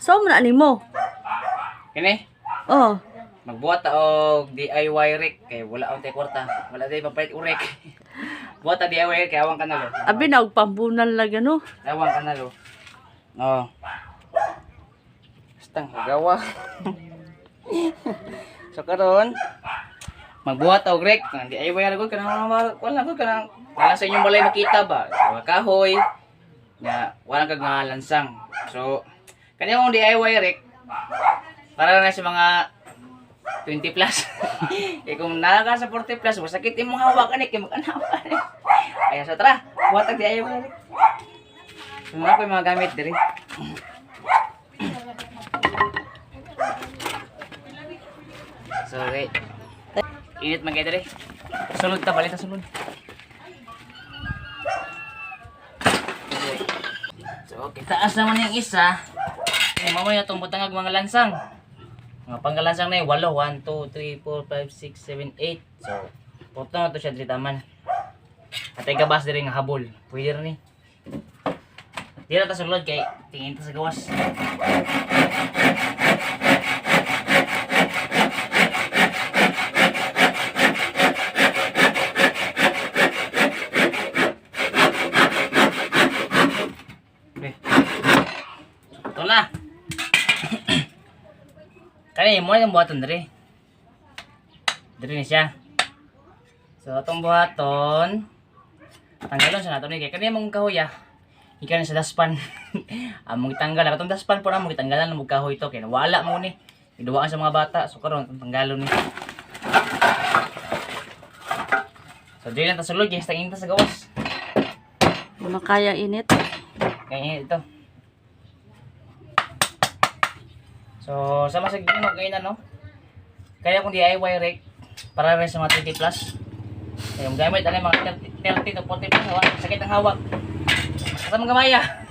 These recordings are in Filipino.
So man ani mo. Kini, Oh. magbuhat ta og DIY rek kay wala akong tay kwarta. Wala tay papalit urek. Buhat ta DIY rek kay awang kanalo. Abi nagpambunan lang ano. Awang kanalo. Oh. Stang gawa. So karon magbuhat og rek ng DIY ra gud kanang wala gud kanang wala sa inyong balay makita ba. Wala kahoy. Nga wala kag nga lansang. So kanang DIY rek para na sa mga 20 plus. Eh kung naka sa 40 plus, masakit imong hawakan kay mag-anawa ka ni. Kaya so tara, buhatag di ayo ni. Sumuna ko yung mga gamit diri. So wait. Init man kay diri. Sulod ta balik ta sulod. So kitaas naman yung isa. Eh mamaya tong butangag mga lansang. Mga panggalansang na yung 8, 1, 2, 3, 4, 5, 6, 7, 8. So, puto na ito siya diri taman. At ay gabas diri nga habol. Pwede rin eh. Di na ito sa lod kay tingin ito sa gawas. Okay. Ito na. Kani mo yung buhaton diri. Diri ni siya. So atong buhaton tanggalon sa nato ni kay kani mong kahoy ikan sa daspan. Among itanggal atong daspan po na mo gitanggalan ng kahoy to kay wala mo ni. Iduwaan sa mga bata so karon tanggalon ni. So dili lang ta sulod kay tangin ta sa gawas. Makaya init. Kaya ito. So, sama sa gino kayo na, no? Kaya kung DIY rek, para rin sa mga 20 plus. Kaya yung gamit, ano mga 30 to 40 plus, hawak. Sakit ang hawak. Asa mong gamaya?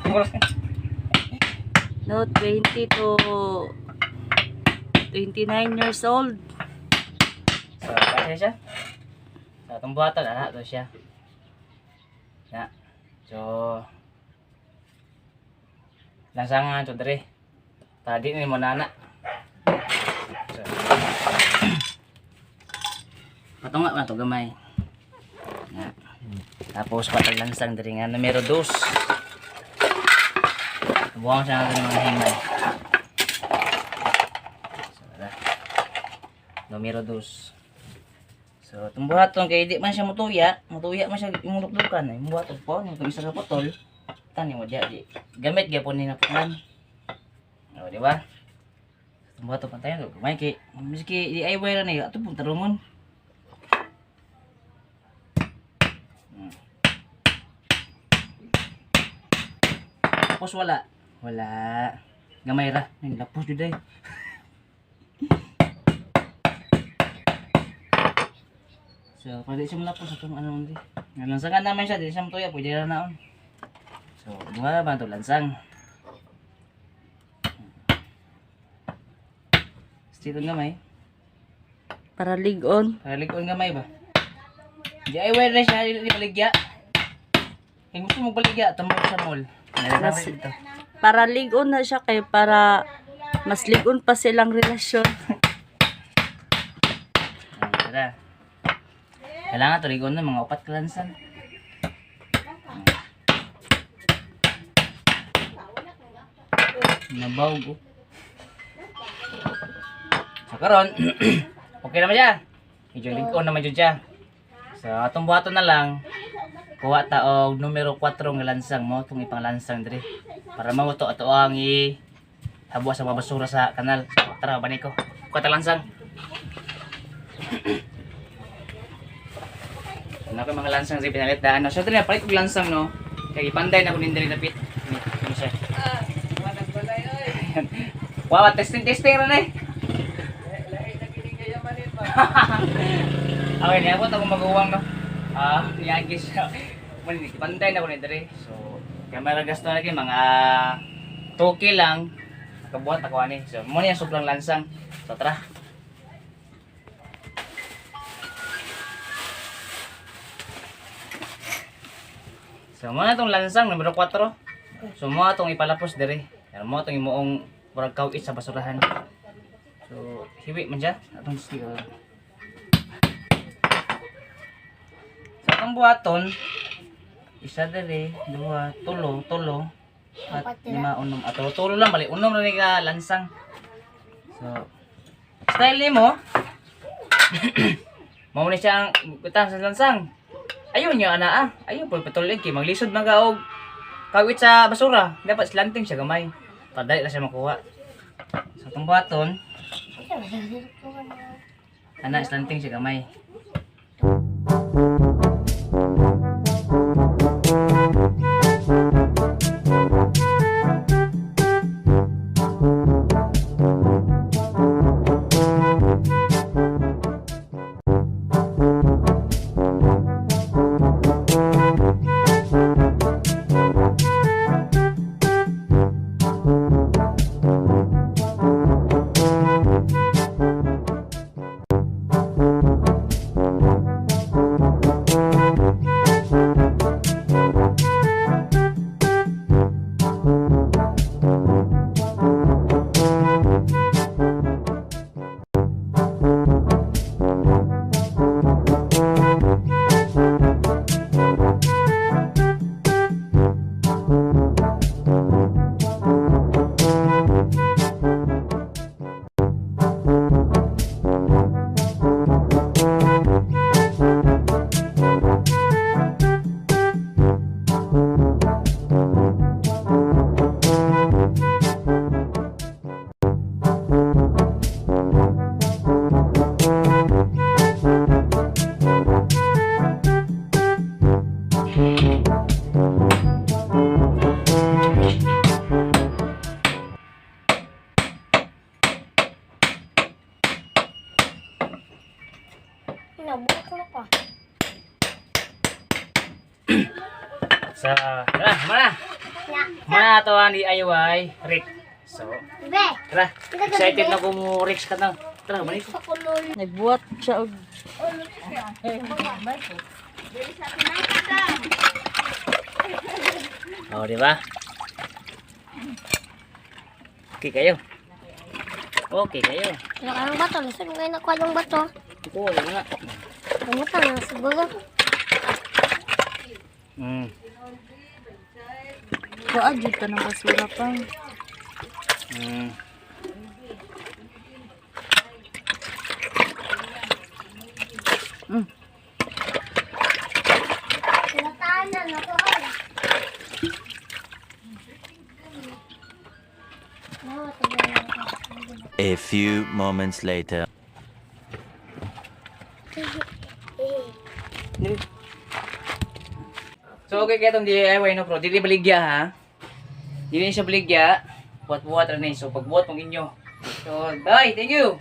No, 20 to 29 years old. So, kaya siya. So, itong buhatan, ito siya. Na. So, lansangan ito dere. Tadi ni mo nana. So. Patunga na to gamay. Na. Tapos pataglansang diri nga numero 2. Buwang siya natin ng hingay. So, numero 2. So, itong buhaton kay di man siya mutuya man siya imong luklukan eh. Imong buhaton po, yung isa ka putol. Tani mo diya di. Gamit gyapon ni napunan. O, di ba? Itong buhaton pantayan, kumay kay miski DIY ra ni ato pun tarungon. Tapos wala. Gamay ra. Ay, lapos jud ay. So, pwede siya malapos sa itong ano hindi. Lansangan naman siya, di siya matuya, pwede na naon. So, bunga ba ito lansang? Still gamay. Para ligon. Para ligon gamay ba? DIY na siya, hindi baligya. Kung gusto mo baligya, tamo sa mall. Para ligon na siya kay para mas ligon pa silang relasyon. Tara. Kailangan ito ligon na mga 4 kalansan. Nabaw ko. So karon, okay naman siya. Medyo ligon naman dyan siya. So atong buhaton na lang. Kuha ta og numero 4 nga lansang mo itong ipang lansang diri. Para mo to ato ang habwa sa mga basura sa kanal. So tara bani ko. Kuha ta lansang. Ano ko mga lansang sa pinalit daan. So tara palit og lansang no. Kay ipanday na ko nin diri dapit. Ano siya? Wow, testing ra na eh. Okay, niya po ako mag-uwang no. Yagis. Panday na ko ni diri. So, kamera gasto na kay mga 2K lang. Kabuhat ako ani. So, mo niya sobrang lansang. So, tara. So, mo na tong lansang numero 4. So, mo atong ipalapos diri. Pero mo atong imuong Murag kawit sa basurahan. So, hiwi man siya. Atong siya. Sa atong buhaton, isa dali, dua, tulo, at lima, unom. Ato, tulo lang, bali, unom na ka lansang. So, style ni mo, mau ni siyang butang sa lansang. Ayun nyo, ana Ayun po, patuloy kay maglisod mga og kawit sa basura. Dapat slanting siya gamay. Padali na siya makuha. Sa atong buhaton, ana, slanting siya gamay. So, tara, mana to ang DIY Rick. So, tara, excited na ko mo Rick ka na. Tara, manis. Nagbuhat siya og Oh, di ba? Okay kayo. Okay kayo. Nakarang bato, nasa kayo nakuha yung bato. Ito, wala nga. Kamutan na siguro. kuadjud ka ng basura pa. Tinatanan na to. A few moments later. So okay kaya itong DIY no pro, dili baligya ha. Dili siya baligya. Buhat-buhat rin so pagbuhat mong inyo. So bye, thank you.